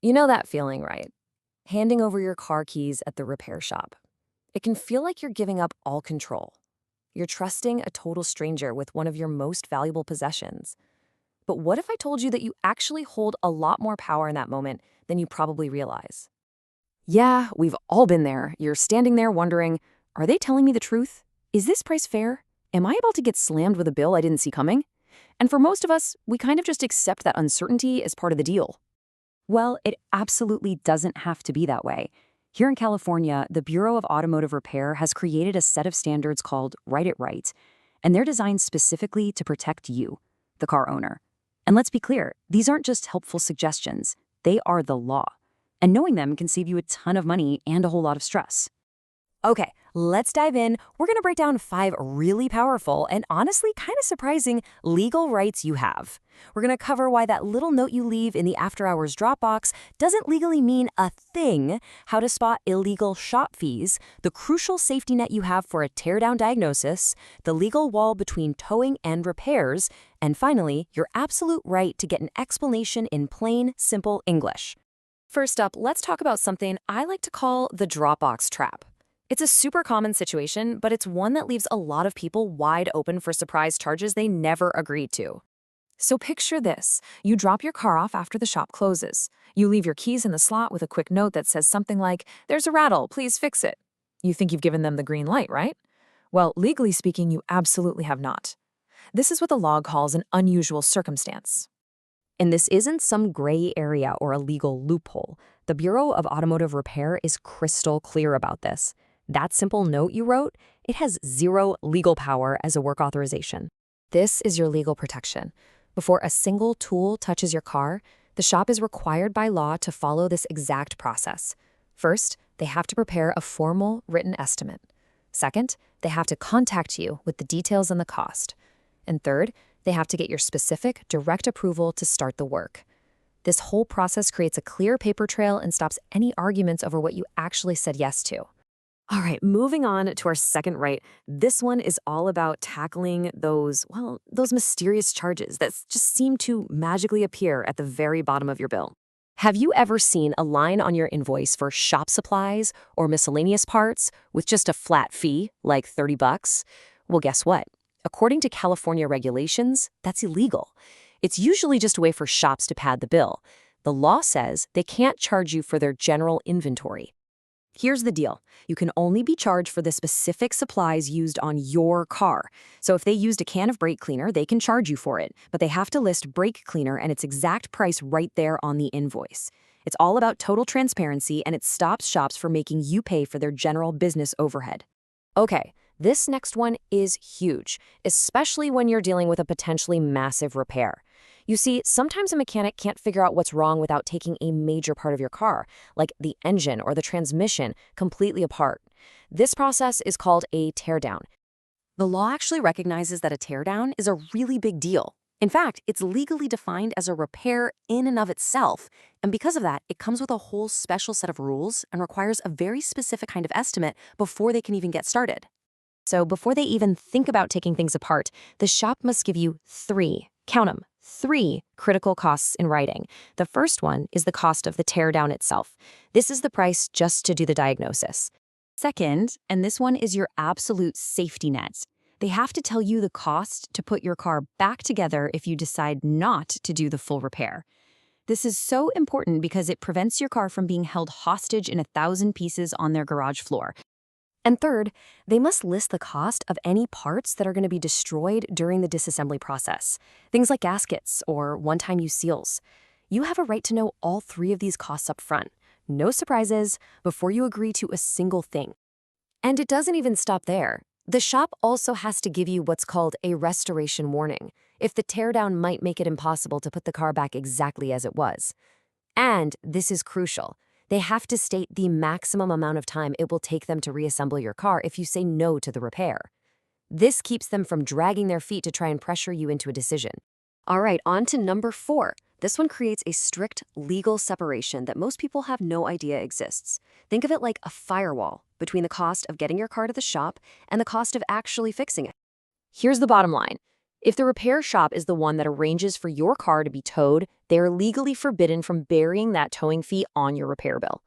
You know that feeling, right? Handing over your car keys at the repair shop. It can feel like you're giving up all control. You're trusting a total stranger with one of your most valuable possessions. But what if I told you that you actually hold a lot more power in that moment than you probably realize? Yeah, we've all been there. You're standing there wondering, are they telling me the truth? Is this price fair? Am I about to get slammed with a bill I didn't see coming? And for most of us, we kind of just accept that uncertainty as part of the deal. Well, it absolutely doesn't have to be that way. Here in California, the Bureau of Automotive Repair has created a set of standards called Write It Right, and they're designed specifically to protect you, the car owner. And let's be clear, these aren't just helpful suggestions, they are the law. And knowing them can save you a ton of money and a whole lot of stress. Okay, let's dive in. We're going to break down 5 really powerful and honestly kind of surprising legal rights you have. We're going to cover why that little note you leave in the after-hours Dropbox doesn't legally mean a thing, how to spot illegal shop fees, the crucial safety net you have for a teardown diagnosis, the legal wall between towing and repairs, and finally, your absolute right to get an explanation in plain, simple English. First up, let's talk about something I like to call the Dropbox trap. It's a super common situation, but it's one that leaves a lot of people wide open for surprise charges they never agreed to. So picture this. You drop your car off after the shop closes. You leave your keys in the slot with a quick note that says something like, "There's a rattle, please fix it." You think you've given them the green light, right? Well, legally speaking, you absolutely have not. This is what the law calls an unusual circumstance. And this isn't some gray area or a legal loophole. The Bureau of Automotive Repair is crystal clear about this. That simple note you wrote, it has zero legal power as a work authorization. This is your legal protection. Before a single tool touches your car, the shop is required by law to follow this exact process. First, they have to prepare a formal written estimate. Second, they have to contact you with the details and the cost. And third, they have to get your specific, direct approval to start the work. This whole process creates a clear paper trail and stops any arguments over what you actually said yes to. All right, moving on to our second right. This one is all about tackling those mysterious charges that just seem to magically appear at the very bottom of your bill. Have you ever seen a line on your invoice for shop supplies or miscellaneous parts with just a flat fee, like $30? Well, guess what? According to California regulations, that's illegal. It's usually just a way for shops to pad the bill. The law says they can't charge you for their general inventory. Here's the deal. You can only be charged for the specific supplies used on your car. So if they used a can of brake cleaner, they can charge you for it, but they have to list brake cleaner and its exact price right there on the invoice. It's all about total transparency, and it stops shops from making you pay for their general business overhead. Okay, this next one is huge, especially when you're dealing with a potentially massive repair. You see, sometimes a mechanic can't figure out what's wrong without taking a major part of your car, like the engine or the transmission, completely apart. This process is called a teardown. The law actually recognizes that a teardown is a really big deal. In fact, it's legally defined as a repair in and of itself, and because of that, it comes with a whole special set of rules and requires a very specific kind of estimate before they can even get started. So before they even think about taking things apart, the shop must give you 3, count them, 3 critical costs in writing. The first one is the cost of the teardown itself. This is the price just to do the diagnosis. Second, and this one is your absolute safety net. They have to tell you the cost to put your car back together if you decide not to do the full repair. This is so important because it prevents your car from being held hostage in 1,000 pieces on their garage floor. And third, they must list the cost of any parts that are going to be destroyed during the disassembly process. Things like gaskets or one-time use seals. You have a right to know all 3 of these costs up front. No surprises before you agree to a single thing. And it doesn't even stop there. The shop also has to give you what's called a restoration warning, if the teardown might make it impossible to put the car back exactly as it was. And this is crucial. They have to state the maximum amount of time it will take them to reassemble your car if you say no to the repair. This keeps them from dragging their feet to try and pressure you into a decision. All right, on to number 4. This one creates a strict legal separation that most people have no idea exists. Think of it like a firewall between the cost of getting your car to the shop and the cost of actually fixing it. Here's the bottom line. If the repair shop is the one that arranges for your car to be towed, they are legally forbidden from burying that towing fee on your repair bill.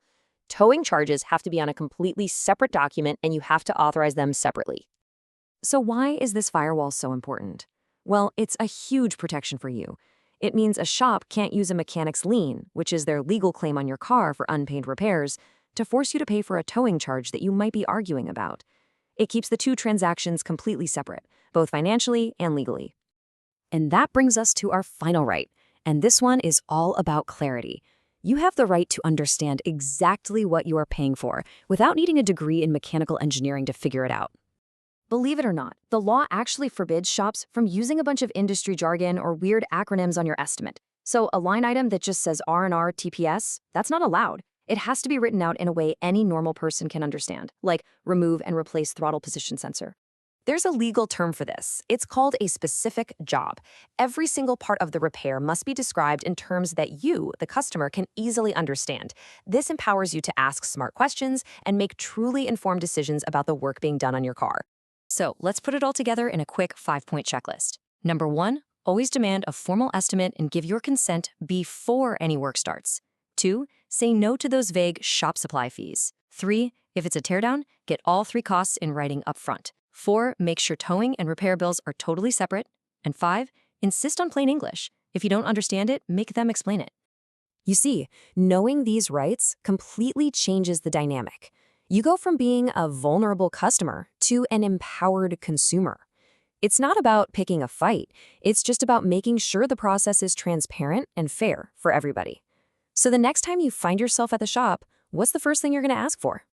Towing charges have to be on a completely separate document, and you have to authorize them separately. So why is this firewall so important? Well, it's a huge protection for you. It means a shop can't use a mechanic's lien, which is their legal claim on your car for unpaid repairs, to force you to pay for a towing charge that you might be arguing about. It keeps the two transactions completely separate, both financially and legally. And that brings us to our final right, and this one is all about clarity. You have the right to understand exactly what you are paying for without needing a degree in mechanical engineering to figure it out. Believe it or not, the law actually forbids shops from using a bunch of industry jargon or weird acronyms on your estimate. So a line item that just says R&R TPS, that's not allowed. It has to be written out in a way any normal person can understand, like remove and replace throttle position sensor. There's a legal term for this. It's called a specific job. Every single part of the repair must be described in terms that you, the customer, can easily understand. This empowers you to ask smart questions and make truly informed decisions about the work being done on your car. So let's put it all together in a quick 5-point checklist. Number 1, always demand a formal estimate and give your consent before any work starts. 2, say no to those vague shop supply fees. 3, if it's a teardown, get all 3 costs in writing up front. 4, make sure towing and repair bills are totally separate. And 5, insist on plain English. If you don't understand it, make them explain it. You see, knowing these rights completely changes the dynamic. You go from being a vulnerable customer to an empowered consumer. It's not about picking a fight. It's just about making sure the process is transparent and fair for everybody. So the next time you find yourself at the shop, what's the first thing you're going to ask for?